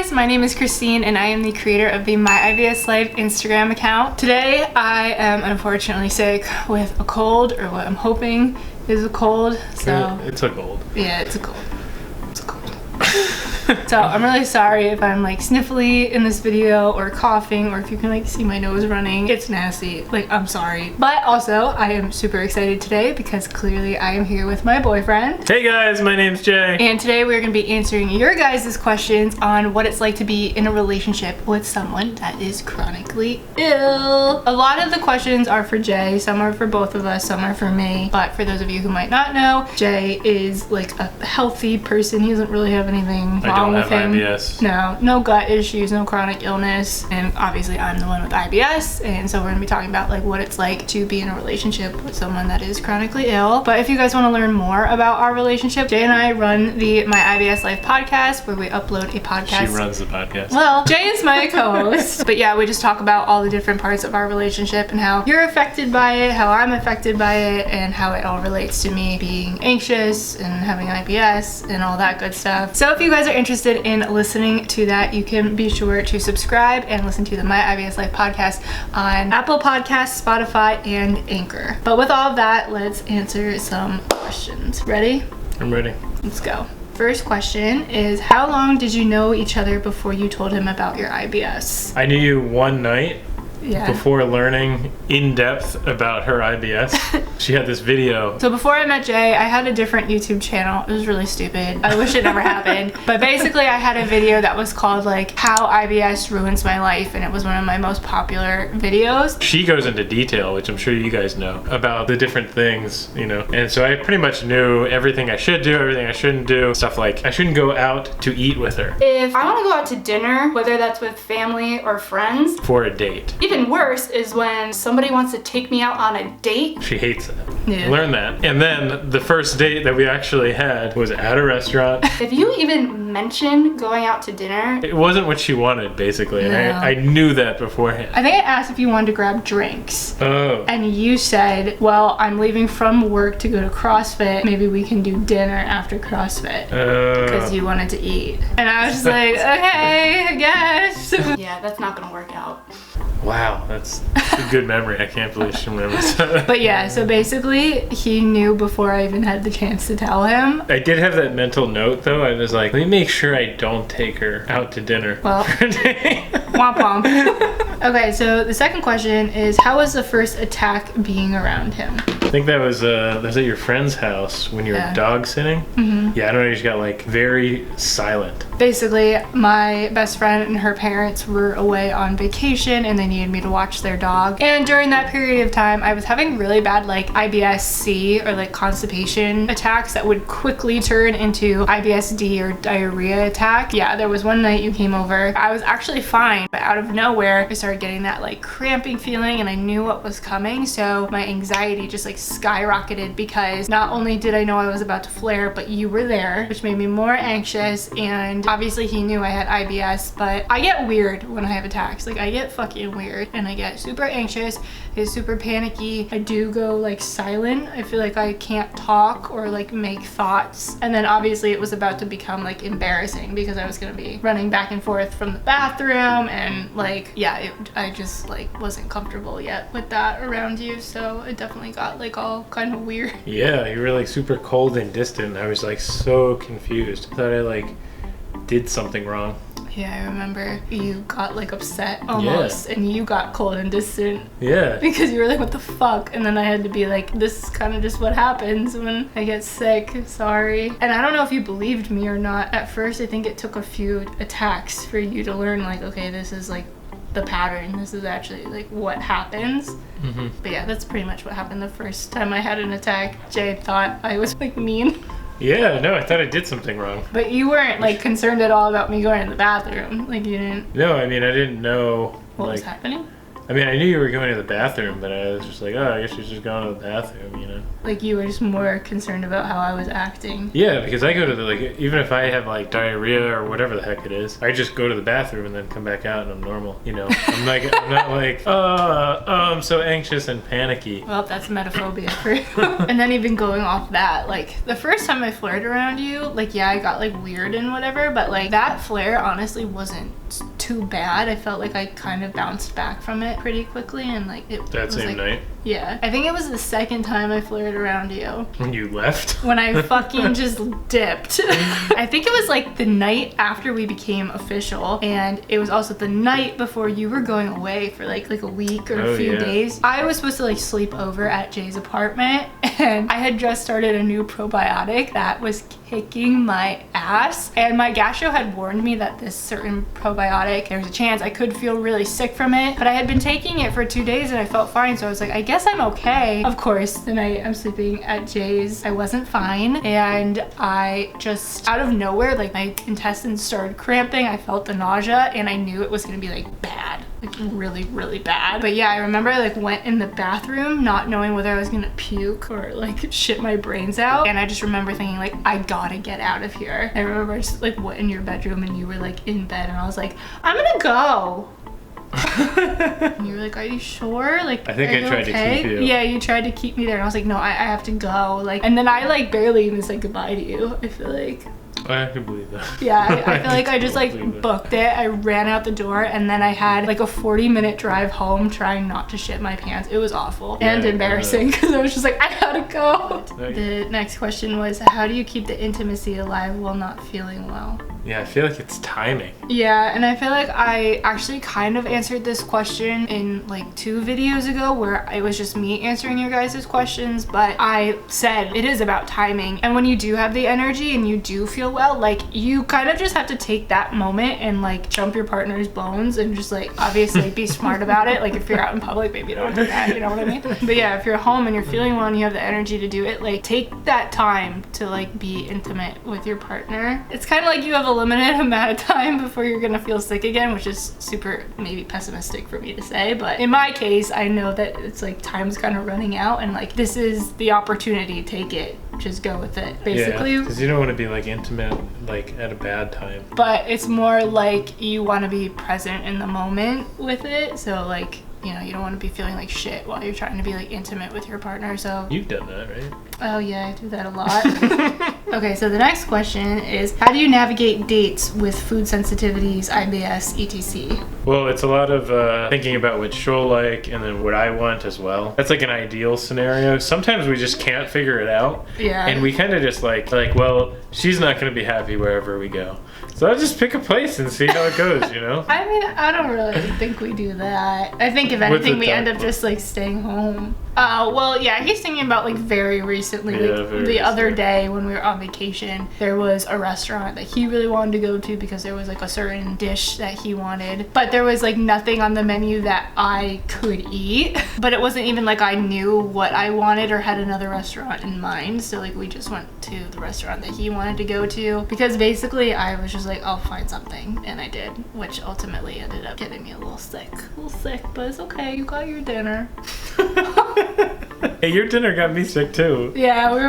guys, my name is Christine and I am the creator of the MyIBSLife Instagram account. Today I am unfortunately sick with a cold, or what I'm hoping is a cold. So it's a cold. Yeah, it's a cold. So I'm really sorry if I'm like sniffly in this video or coughing, or if you can like see my nose running. It's nasty, like I'm sorry. But also I am super excited today because clearly I am here with my boyfriend. Hey guys, my name's Jay. And today we're gonna be answering your guys' questions on what it's like to be in a relationship with someone that is chronically ill. A lot of the questions are for Jay, some are for both of us, some are for me. But for those of you who might not know, Jay is like a healthy person. He doesn't really have anything wrong with him. IBS. No gut issues, no chronic illness, and obviously I'm the one with IBS, and so we're gonna be talking about like what it's like to be in a relationship with someone that is chronically ill. But if you guys want to learn more about our relationship, Jay and I run the MyIBSLife podcast, where we upload a podcast. She runs the podcast. Well, Jay is my co-host. But yeah, we just talk about all the different parts of our relationship and how you're affected by it, how I'm affected by it, and how it all relates to me being anxious and having IBS and all that good stuff. So if you guys are interested in listening to that, you can be sure to subscribe and listen to the MyIBSLife podcast on Apple Podcasts, Spotify, and Anchor. But with all of that, let's answer some questions. Ready? I'm ready. Let's go. First question is, how long did you know each other before you told him about your IBS? I knew you one night. Yeah. Before learning in depth about her IBS. She had this video. So before I met Jay, I had a different YouTube channel. It was really stupid. I wish it never happened. But basically I had a video that was called like How IBS Ruins My Life, and it was one of my most popular videos. She goes into detail, which I'm sure you guys know, about the different things, you know. And so I pretty much knew everything I should do, everything I shouldn't do. Stuff like I shouldn't go out to eat with her. If I want to go out to dinner, whether that's with family or friends. For a date. Even worse is when somebody wants to take me out on a date. She hates it. Yeah. Learn that. And then the first date that we actually had was at a restaurant. If you even mention going out to dinner, It wasn't what she wanted, basically. No. And I knew that beforehand. I think I asked if you wanted to grab drinks. Oh. And you said, well, I'm leaving from work to go to CrossFit. Maybe we can do dinner after CrossFit. Because you wanted to eat. And I was just like, okay, I guess. Yeah, that's not gonna work out. Wow, that's a good memory. I can't believe she remembers that. But yeah, so basically he knew before I even had the chance to tell him. I did have that mental note though. I was like, let me make sure I don't take her out to dinner Well, for a day. Womp womp. Okay, so the second question is, how was the first attack being around him? I think that was at your friend's house when you were dog sitting. Mm-hmm. Yeah, I don't know, you just got like very silent. Basically, My best friend and her parents were away on vacation and they needed me to watch their dog. And during that period of time, I was having really bad like IBS-C or like constipation attacks that would quickly turn into IBS-D or diarrhea attack. Yeah, there was one night you came over. I was actually fine, but out of nowhere, I started getting that like cramping feeling and I knew what was coming. So my anxiety just like skyrocketed because not only did I know I was about to flare, but you were there, which made me more anxious. And obviously he knew I had IBS, but I get weird when I have attacks. Like I get fucking weird and I get super anxious, I get super panicky. I do go like silent. I feel like I can't talk or like make thoughts. And then obviously it was about to become like embarrassing because I was gonna be running back and forth from the bathroom and like, yeah, I just like wasn't comfortable yet with that around you. So it definitely got like all kind of weird. Yeah, you were like super cold and distant. I was like so confused. I thought I like did something wrong. Yeah, I remember you got like upset almost, and you got cold and distant. Yeah. Because you were like, what the fuck? And then I had to be like, this is kind of just what happens when I get sick, sorry. And I don't know if you believed me or not. At first, I think it took a few attacks for you to learn like, okay, this is like the pattern. This is actually like what happens. Mm-hmm. But yeah, that's pretty much what happened the first time I had an attack. Jay thought I was like mean. Yeah, no, I thought I did something wrong. But you weren't like concerned at all about me going to the bathroom. Like you didn't. No, I mean I didn't know what was happening. I mean, I knew you were going to the bathroom, but I was just like, oh, I guess she's just going to the bathroom, you know? Like, you were just more concerned about how I was acting. Yeah, because I go to the, like, even if I have, like, diarrhea or whatever the heck it is, I just go to the bathroom and then come back out and I'm normal, you know? I'm not like, oh, I'm so anxious and panicky. Well, that's metaphobia for you. And then even going off that, like, the first time I flared around you, like, yeah, I got, like, weird and whatever, but, like, that flare honestly wasn't too bad. I felt like I kind of bounced back from it pretty quickly, and, like, it That was, same like, night? Yeah. I think it was the second time I flared around you. When you left? When I fucking just dipped. I think it was like the night after we became official, and it was also the night before you were going away for like a week or a few days. I was supposed to like sleep over at Jay's apartment, and I had just started a new probiotic that was kicking my ass, and my gastro had warned me that this certain probiotic, there was a chance I could feel really sick from it, but I had been taking it for 2 days and I felt fine, so I was like, I guess I'm okay. Of course, the night I'm sleeping at Jay's, I wasn't fine, and I just, out of nowhere, like my intestines started cramping, I felt the nausea, and I knew it was gonna be like bad. Like really, really bad. But yeah, I remember I like went in the bathroom not knowing whether I was gonna puke or like shit my brains out. And I just remember thinking like, I gotta get out of here. I remember I just like went in your bedroom and you were like in bed, and I was like, I'm gonna go. And you were like, are you sure? Like, I think I tried to keep you. Yeah, you tried to keep me there, and I was like, no, I have to go. Like, and then I like barely even said goodbye to you, I feel like. I can believe that. Yeah, I feel like I just like booked it. I ran out the door, and then I had like a 40-minute drive home trying not to shit my pants. It was awful and embarrassing because I was just like, I gotta go. The next question was, how do you keep the intimacy alive while not feeling well? Yeah, I feel like it's timing. Yeah, and I feel like I actually kind of answered this question in like 2 videos ago where it was just me answering your guys' questions, but I said it is about timing. And when you do have the energy and you do feel well, like you kind of just have to take that moment and like jump your partner's bones and just like obviously be smart about it. Like if you're out in public, maybe don't do that, you know what I mean? But yeah, if you're home and you're feeling well and you have the energy to do it, like take that time to like be intimate with your partner. It's kind of like you have a limited amount of time before you're gonna feel sick again, which is super maybe pessimistic for me to say, but in my case I know that it's like time's kind of running out, and like this is the opportunity, take it, just go with it basically. Because you don't want to be like intimate like at a bad time, but it's more like you want to be present in the moment with it, so like, you know, you don't want to be feeling like shit while you're trying to be like intimate with your partner. So you've done that, right? Oh yeah, I do that a lot. Okay, so the next question is, how do you navigate dates with food sensitivities, IBS, etc? Well, it's a lot of thinking about what she'll like and then what I want as well. That's like an ideal scenario. Sometimes we just can't figure it out. Yeah. And we kind of just like, well, she's not going to be happy wherever we go. So I'll just pick a place and see how it goes, you know? I mean, I don't really think we do that. I think if anything, we end up just like staying home. Well, yeah, he's thinking about like very recently, like the other day when we were on vacation, there was a restaurant that he really wanted to go to because there was like a certain dish that he wanted, but there was like nothing on the menu that I could eat. But it wasn't even like I knew what I wanted or had another restaurant in mind, so like we just went to the restaurant that he wanted to go to because basically I was just like, I'll find something, and I did, which ultimately ended up getting me a little sick, but it's okay, you got your dinner. Hey, your dinner got me sick too. Yeah, we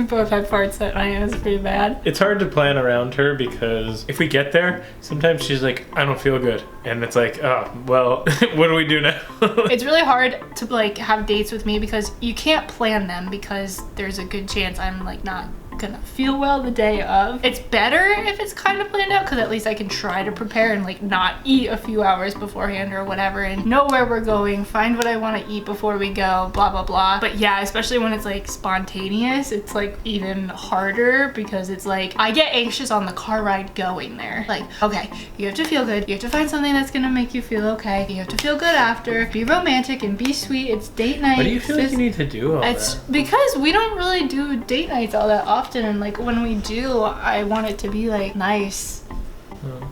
both had farts that night. It was pretty bad. It's hard to plan around her because if we get there, sometimes she's like, I don't feel good. And it's like, oh, well, what do we do now? It's really hard to like have dates with me because you can't plan them because there's a good chance I'm like not gonna feel well the day of. It's better if it's kind of planned out because at least I can try to prepare and like not eat a few hours beforehand or whatever and know where we're going, find what I want to eat before we go, blah blah blah. But yeah, especially when it's like spontaneous, it's like even harder because it's like I get anxious on the car ride going there. Like, okay, you have to feel good, you have to find something that's gonna make you feel okay, you have to feel good after, be romantic and be sweet, it's date night. Why do you feel like you need to do all that? It's because we don't really do date nights all that often, and like when we do, I want it to be like nice. Oh.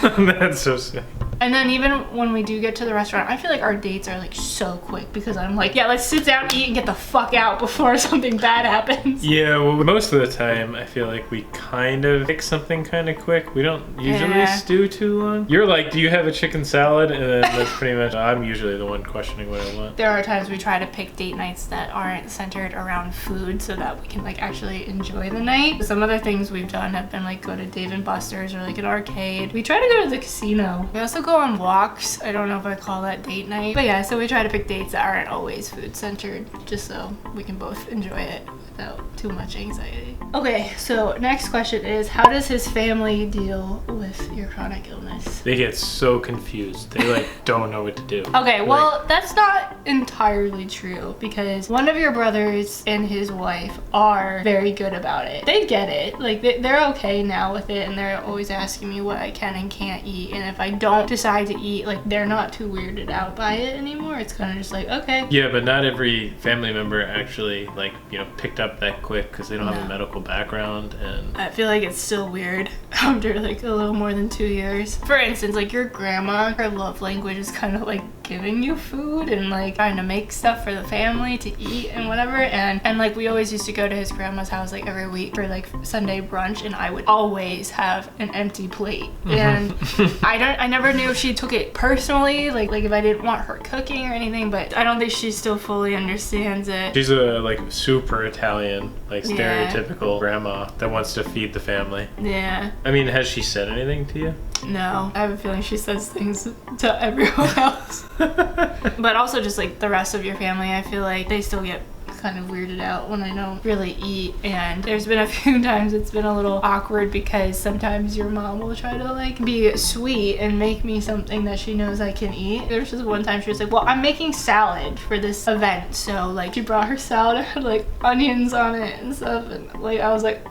That's so sick. And then even when we do get to the restaurant, I feel like our dates are like so quick because I'm like, yeah, let's sit down, eat, and get the fuck out before something bad happens. Yeah, well, most of the time I feel like we kind of pick something kind of quick. We don't usually stew too long. You're like, do you have a chicken salad? And then that's pretty much, I'm usually the one questioning what I want. There are times we try to pick date nights that aren't centered around food so that we can like actually enjoy the night. Some other things we've done have been like go to Dave & Buster's or like an arcade. We try to go to the casino. We also go on walks. I don't know if I call that date night. But yeah, so we try to pick dates that aren't always food centered just so we can both enjoy it without too much anxiety. Okay, so next question is, how does his family deal with your chronic illness? They get so confused. They like don't know what to do. Okay, well, that's not entirely true because one of your brothers and his wife are very good about it. They get it. Like, they're okay now with it, and they're always asking me what I can and can't eat. And if I don't decide to eat, like, they're not too weirded out by it anymore. It's kind of just like, okay. Yeah, but not every family member actually, like, you know, picked up that quick because they don't have a medical background. And I feel like it's still weird after like a little more than 2 years. For instance, like your grandma, her love language is kind of like giving you food and like trying to make stuff for the family to eat and whatever, and like we always used to go to his grandma's house like every week for like Sunday brunch, and I would always have an empty plate. And I never knew if she took it personally, like if I didn't want her cooking or anything, but I don't think she still fully understands it. She's a like super Italian, like stereotypical grandma that wants to feed the family. Yeah. I mean, has she said anything to you? No, I have a feeling she says things to everyone else. But also just like the rest of your family, I feel like they still get kind of weirded out when I don't really eat. And there's been a few times it's been a little awkward because sometimes your mom will try to like be sweet and make me something that she knows I can eat. There's just one time she was like, well, I'm making salad for this event, so like she brought her salad and had like onions on it and stuff, and like I was like,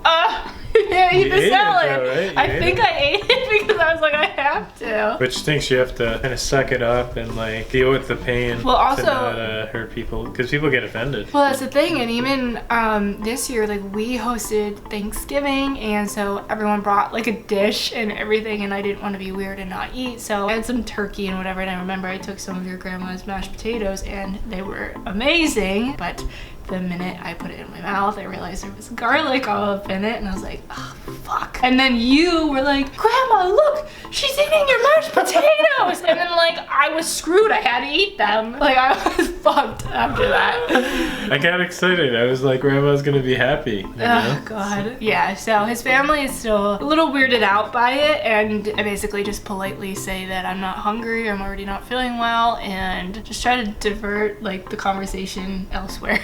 you can't eat the salad. Right? I think I ate it because I was like, I have to. But she thinks you have to kind of suck it up and like deal with the pain. Well, also, to not hurt people, because people get offended. Well, that's the thing. And even this year, like we hosted Thanksgiving, and so everyone brought like a dish and everything, and I didn't want to be weird and not eat, so I had some turkey and whatever. And I remember I took some of your grandma's mashed potatoes, and they were amazing, but the minute I put it in my mouth, I realized there was garlic all up in it, and I was like, oh, fuck. And then you were like, Grandma, look, she's eating your mashed potatoes. And then like, I was screwed. I had to eat them. Like, I was fucked after that. I got excited. I was like, Grandma's gonna be happy. You know? Oh, God. Yeah, so his family is still a little weirded out by it, and I basically just politely say that I'm not hungry, I'm already not feeling well, and just try to divert like the conversation elsewhere.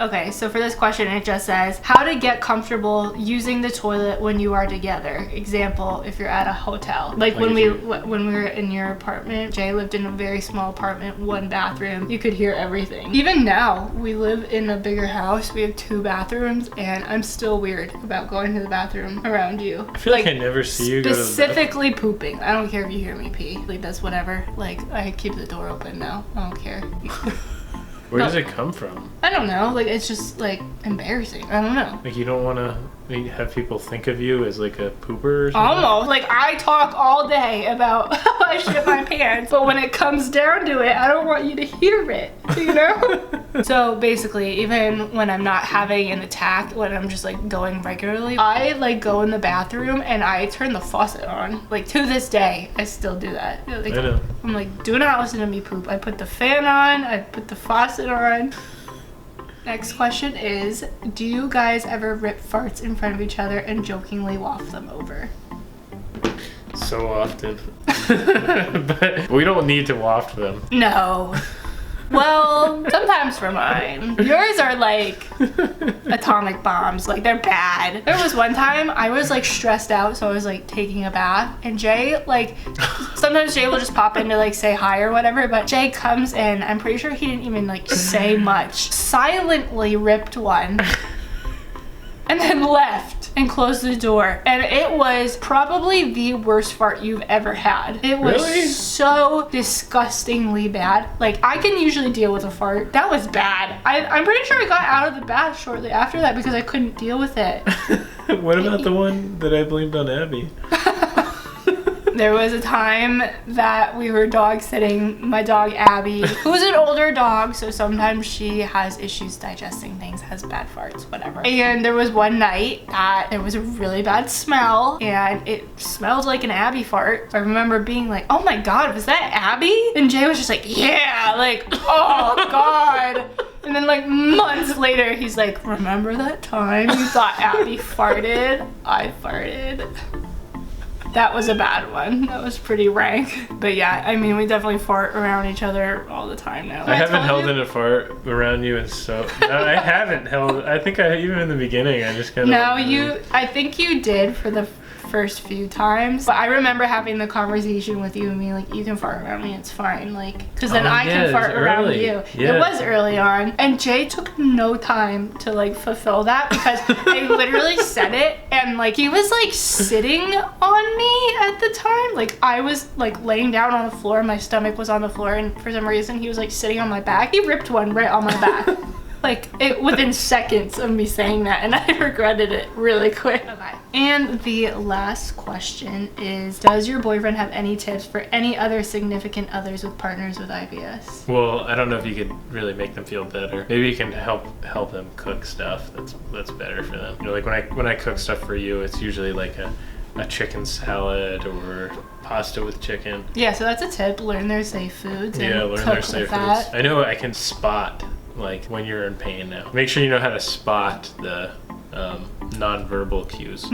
Okay, so for this question, it just says, how to get comfortable using the toilet when you are together. Example, if you're at a hotel. Like when we were in your apartment, Jay lived in a very small apartment, 1 bathroom. You could hear everything. Even now, we live in a bigger house. We have 2 bathrooms, and I'm still weird about going to the bathroom around you. I feel like I never see you go to the bathroom. Specifically pooping. I don't care if you hear me pee. Like, that's whatever. Like, I keep the door open now. I don't care. Where does it come from? I don't know. Like, it's just, like, embarrassing. I don't know. Like, you don't want to have people think of you as, like, a pooper or something? Almost. Like, I talk all day about how I shit my pants, but when it comes down to it, I don't want you to hear it, you know? So, basically, even when I'm not having an attack, when I'm just, like, going regularly, I, like, go in the bathroom and I turn the faucet on. Like, to this day, I still do that. Like, I know. I'm like, do not listen to me poop. I put the fan on, I put the faucet on. Next question is, do you guys ever rip farts in front of each other and jokingly waft them over? So often. But we don't need to waft them. No. Well, sometimes for mine. Yours are like atomic bombs. Like, they're bad. There was one time I was like stressed out, so I was like taking a bath, and Jay, like, sometimes Jay will just pop in to like say hi or whatever, but Jay comes in, I'm pretty sure he didn't even like say much, silently ripped one and then left and closed the door. And it was probably the worst fart you've ever had. It was so disgustingly bad. Like, I can usually deal with a fart. That was bad. I'm pretty sure I got out of the bath shortly after that because I couldn't deal with it. What about the one that I blamed on Abby? There was a time that we were dog sitting my dog Abby, who's an older dog, so sometimes she has issues digesting things, has bad farts, whatever. And there was one night that there was a really bad smell, and it smelled like an Abby fart. I remember being like, oh my god, was that Abby? And Jay was just like, yeah, like, oh god. And then like months later, he's like, remember that time you thought Abby farted? I farted. That was a bad one. That was pretty rank. But yeah, I mean, we definitely fart around each other all the time now. I haven't held in a fart around you, and so no, I haven't held. I think even in the beginning, I just kind of. No, I think you did for the first few times, but I remember having the conversation with you and being like, you can fart around me, it's fine, like, because then I can fart around you. Yeah. It was early on, and Jay took no time to like fulfill that, because I literally said it, and like he was like sitting on me at the time, like I was like laying down on the floor, my stomach was on the floor, and for some reason he was like sitting on my back. He ripped one right on my back. Like, it within seconds of me saying that, and I regretted it really quick. Okay. And the last question is, does your boyfriend have any tips for any other significant others with partners with IBS? Well, I don't know if you could really make them feel better. Maybe you can help them cook stuff that's better for them. You know, like when I cook stuff for you, it's usually like a chicken salad or pasta with chicken. Yeah, so that's a tip. Learn their safe foods. Yeah, learn their safe foods. I know I can spot like when you're in pain now. Make sure you know how to spot the non-verbal cues,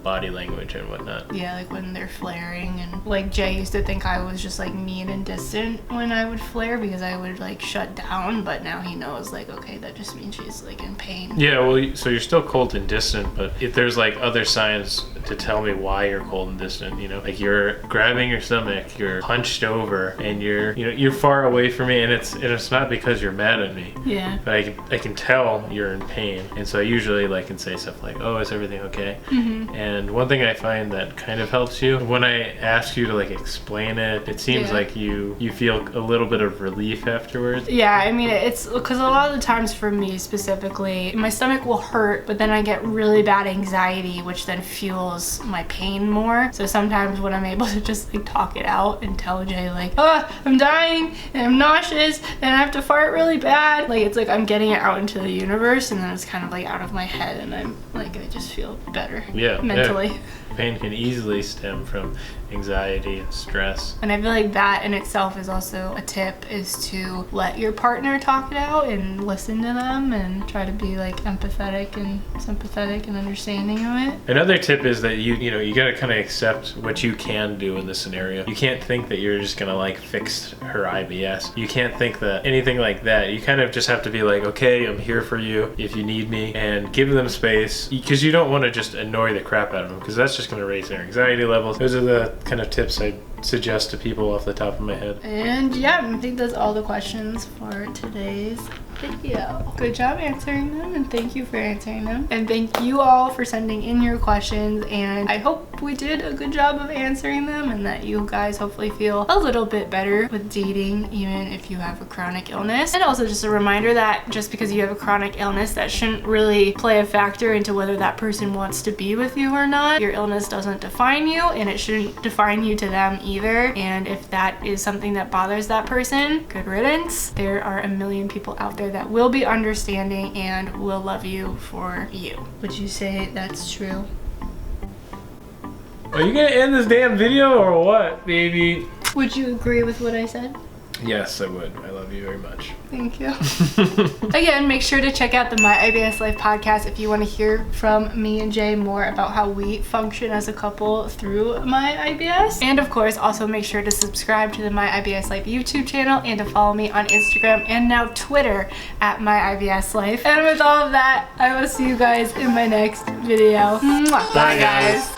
body language and whatnot. Yeah, like when they're flaring, and like Jay used to think I was just like mean and distant when I would flare because I would like shut down, but now he knows like, okay, that just means she's like in pain. Yeah, well, so you're still cold and distant, but if there's like other signs to tell me why you're cold and distant, you know, like you're grabbing your stomach, you're hunched over, and you're far away from me, and it's not because you're mad at me. Yeah. But I can tell you're in pain, and so I usually like can say stuff like, oh, is everything okay? And one thing I find that kind of helps you, when I ask you to like explain it, it seems like you feel a little bit of relief afterwards. Yeah, I mean, it's because a lot of the times for me specifically, my stomach will hurt, but then I get really bad anxiety, which then fuels my pain more. So sometimes when I'm able to just like talk it out and tell Jay like, oh, I'm dying and I'm nauseous and I have to fart really bad, like it's like I'm getting it out into the universe, and then it's kind of like out of my head, and I'm like, I just feel better mentally. Yeah. Pain can easily stem from anxiety and stress. And I feel like that in itself is also a tip, is to let your partner talk it out and listen to them and try to be like empathetic and sympathetic and understanding of it. Another tip is that you gotta kind of accept what you can do in this scenario. You can't think that you're just gonna like fix her IBS. You can't think that anything like that. You kind of just have to be like, okay, I'm here for you if you need me, and give them space, because you don't want to just annoy the crap out of them, because that's just going to raise their anxiety levels. Those are the kind of tips I'd suggest to people off the top of my head. And yeah, I think that's all the questions for today's video. Good job answering them, and thank you for answering them. And thank you all for sending in your questions, and I hope we did a good job of answering them, and that you guys hopefully feel a little bit better with dating, even if you have a chronic illness. And also just a reminder that just because you have a chronic illness, that shouldn't really play a factor into whether that person wants to be with you or not. Your illness doesn't define you, and it shouldn't define you to them either. And if that is something that bothers that person, good riddance. There are a million people out there that will be understanding and will love you for you. Would you say that's true? Are you gonna end this damn video or what, baby? Would you agree with what I said? Yes, I would. I love you very much. Thank you. Again, make sure to check out the MyIBSLife podcast if you want to hear from me and Jay more about how we function as a couple through MyIBS. And of course, also make sure to subscribe to the MyIBSLife YouTube channel, and to follow me on Instagram and now Twitter at MyIBSLife. And with all of that, I will see you guys in my next video. Mwah. Bye guys.